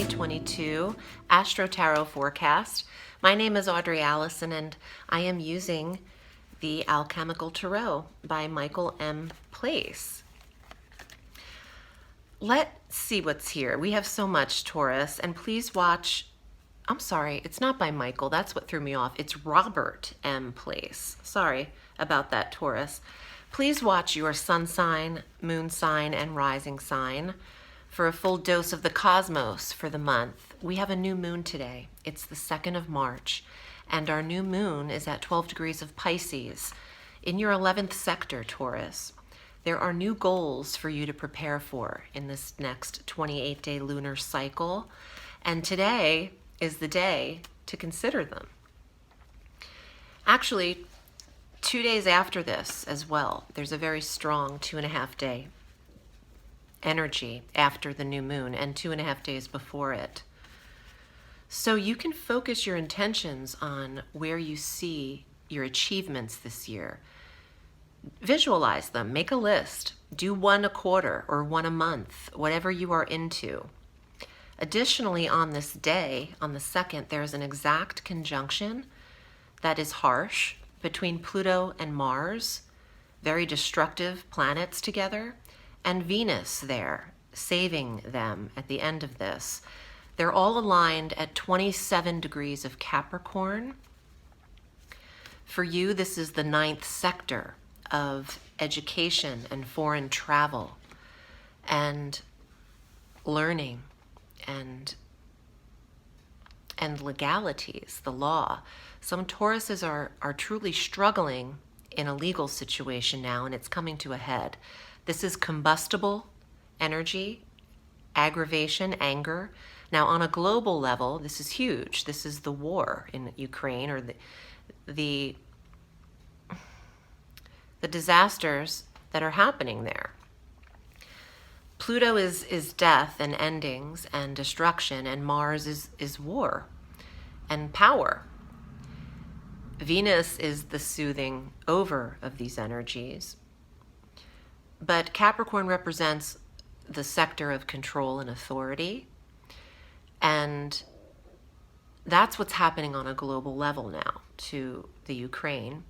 2022 Astro Tarot Forecast. My name is Audrey Alison, and I am using the Alchemical Tarot by Michael M. Place. Let's see what's here. We have so much, Taurus, and please watch. I'm sorry, it's not by Michael. That's what threw me off. It's Robert M. Place. Sorry about that, Taurus. Please watch your sun sign, moon sign, and rising sign for a full dose of the cosmos for the month. We have a new moon today. It's the 2nd of March, and our new moon is at 12 degrees of Pisces in your 11th sector, Taurus. There are new goals for you to prepare for in this next 28-day lunar cycle, and today is the day to consider them. Actually, 2 days after this as well, there's a very strong 2.5-day energy after the new moon and 2.5 days before it. So you can focus your intentions on where you see your achievements this year. Visualize them, make a list, do one a quarter or one a month, whatever you are into. Additionally, on this day, on the 2nd, there's an exact conjunction that is harsh between Pluto and Mars, very destructive planets together, and Venus there, saving them at the end of this. They're all aligned at 27 degrees of Capricorn. For you, this is the 9th sector of education and foreign travel and learning and legalities, the law. Some Tauruses are truly struggling in a legal situation now, and it's coming to a head. This is combustible energy, aggravation, anger. Now, on a global level, this is huge. This is the war in Ukraine, or the disasters that are happening there. Pluto is death and endings and destruction, and Mars is war and power. Venus is the soothing over of these energies. But Capricorn represents the sector of control and authority. And that's what's happening on a global level now to the Ukraine.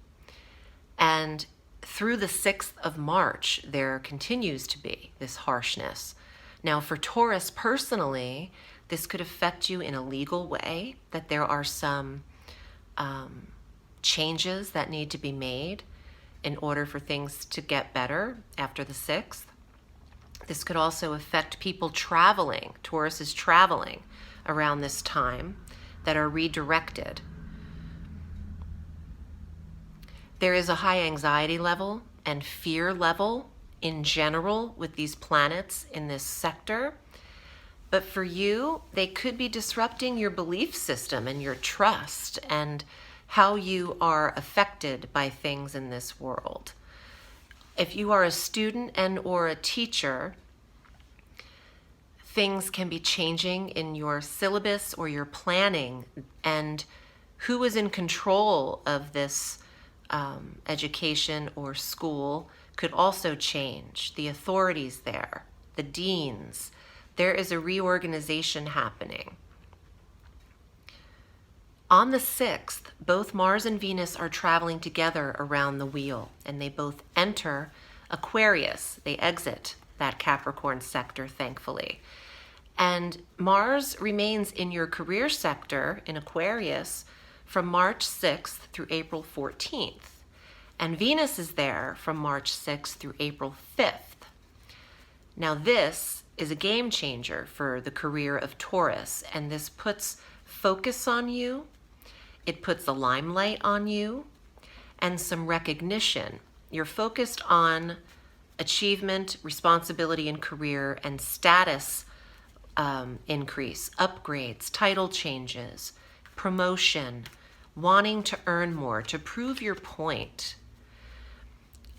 And through the 6th of March, there continues to be this harshness. Now, for Taurus personally, this could affect you in a legal way, that there are some changes that need to be made in order for things to get better after the 6th. This could also affect people traveling. Taurus is traveling around this time that are redirected. There is a high anxiety level and fear level in general with these planets in this sector. But for you, they could be disrupting your belief system and your trust and how you are affected by things in this world. If you are a student and or a teacher, things can be changing in your syllabus or your planning, and who is in control of this education or school could also change. The authorities there, the deans, there is a reorganization happening. On the 6th, both Mars and Venus are traveling together around the wheel, and they both enter Aquarius. They exit that Capricorn sector, thankfully. And Mars remains in your career sector in Aquarius from March 6th through April 14th. And Venus is there from March 6th through April 5th. Now, this is a game changer for the career of Taurus, and this puts focus on you. It puts a limelight on you and some recognition. You're focused on achievement, responsibility in career, and status increase, upgrades, title changes, promotion, wanting to earn more, to prove your point.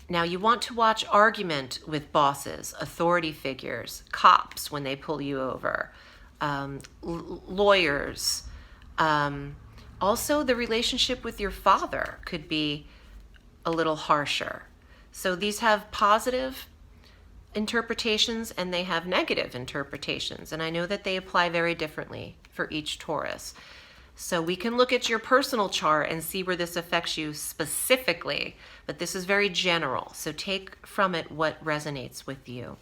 Now, you want to watch argument with bosses, authority figures, cops when they pull you over, lawyers. Also, the relationship with your father could be a little harsher. So these have positive interpretations and they have negative interpretations. And I know that they apply very differently for each Taurus. So we can look at your personal chart and see where this affects you specifically, but this is very general. So take from it what resonates with you.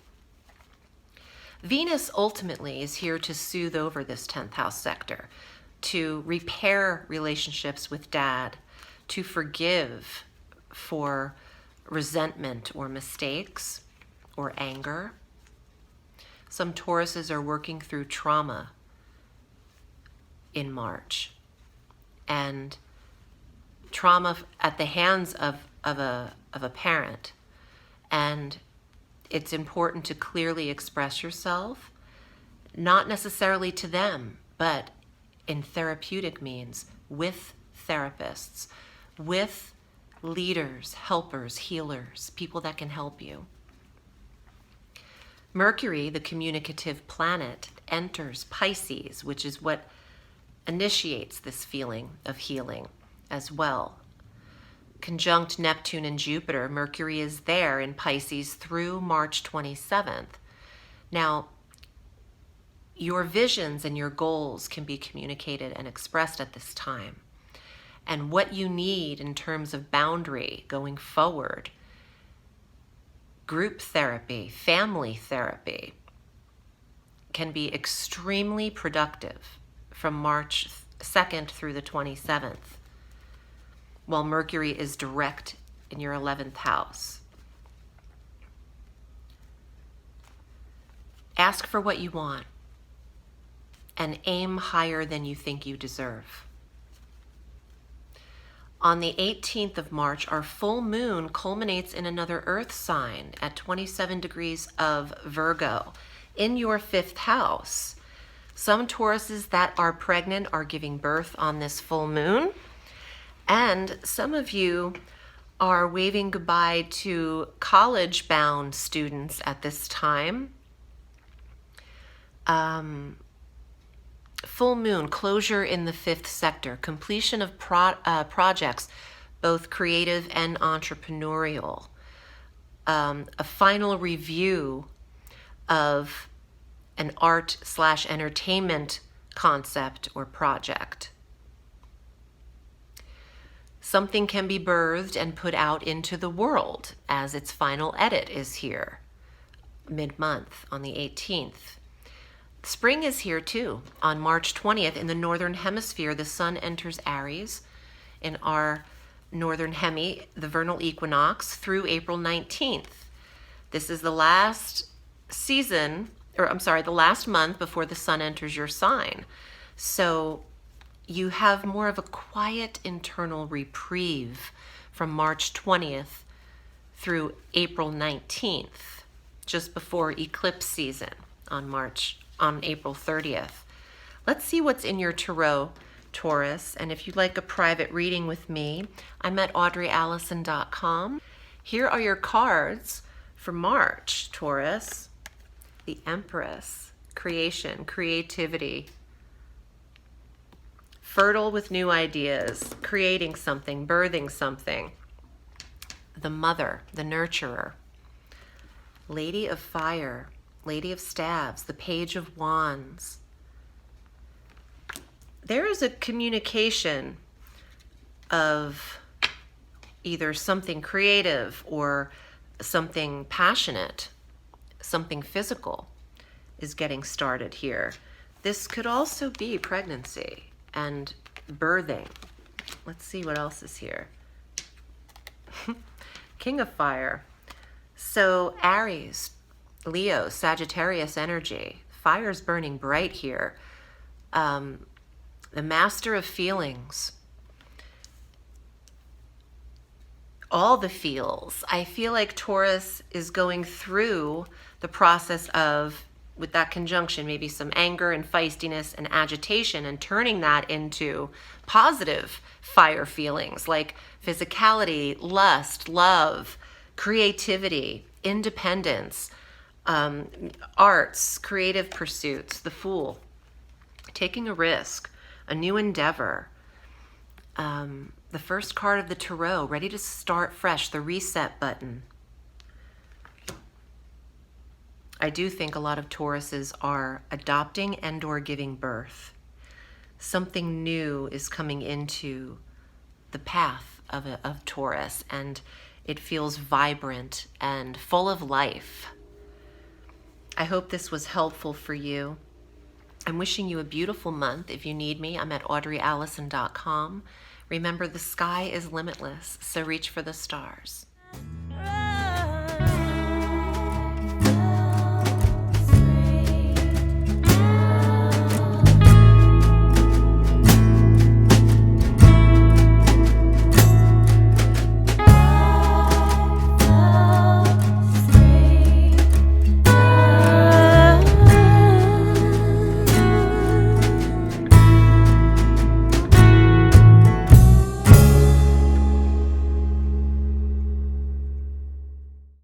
Venus ultimately is here to soothe over this 10th house sector, to repair relationships with dad, to forgive for resentment or mistakes or anger. Some Tauruses are working through trauma in March, and trauma at the hands of a parent. And it's important to clearly express yourself, not necessarily to them, but in therapeutic means, with therapists, with leaders, helpers, healers, people that can help you. Mercury, the communicative planet, enters Pisces, which is what initiates this feeling of healing as well. Conjunct Neptune and Jupiter, Mercury is there in Pisces through March 27th. Now, your visions and your goals can be communicated and expressed at this time. And what you need in terms of boundary going forward, group therapy, family therapy, can be extremely productive from March 2nd through the 27th, while Mercury is direct in your 11th house. Ask for what you want and aim higher than you think you deserve. On the 18th of March, our full moon culminates in another earth sign at 27 degrees of Virgo in your 5th house. Some Tauruses that are pregnant are giving birth on this full moon. And some of you are waving goodbye to college-bound students at this time. Full moon, closure in the 5th sector, completion of projects, both creative and entrepreneurial. A final review of an art/entertainment concept or project. Something can be birthed and put out into the world as its final edit is here, mid-month on the 18th. Spring is here too. On March 20th in the Northern Hemisphere, the sun enters Aries in our Northern Hemi, the vernal equinox, through April 19th. This is the last the last month before the sun enters your sign. So you have more of a quiet internal reprieve from March 20th through April 19th, just before eclipse season on April 30th. Let's see what's in your tarot, Taurus. And if you'd like a private reading with me, I'm at audreyalison.com. Here are your cards for March, Taurus. The Empress, creation, creativity, fertile with new ideas, creating something, birthing something. The Mother, the nurturer. Lady of Fire, Lady of Staves, the Page of Wands. There is a communication of either something creative or something passionate, something physical is getting started here. This could also be pregnancy and birthing. Let's see what else is here. King of Fire. So Aries, Leo, Sagittarius energy. Fire's burning bright here. The Master of Feelings. All the feels. I feel like Taurus is going through the process of, with that conjunction, maybe some anger and feistiness and agitation, and turning that into positive fire feelings like physicality, lust, love, creativity, independence, arts, creative pursuits, the Fool, taking a risk, a new endeavor. The first card of the Tarot, ready to start fresh, the reset button. I do think a lot of Tauruses are adopting and or giving birth. Something new is coming into the path of Taurus, and it feels vibrant and full of life. I hope this was helpful for you. I'm wishing you a beautiful month. If you need me, I'm at audreyalison.com. Remember, the sky is limitless, so reach for the stars.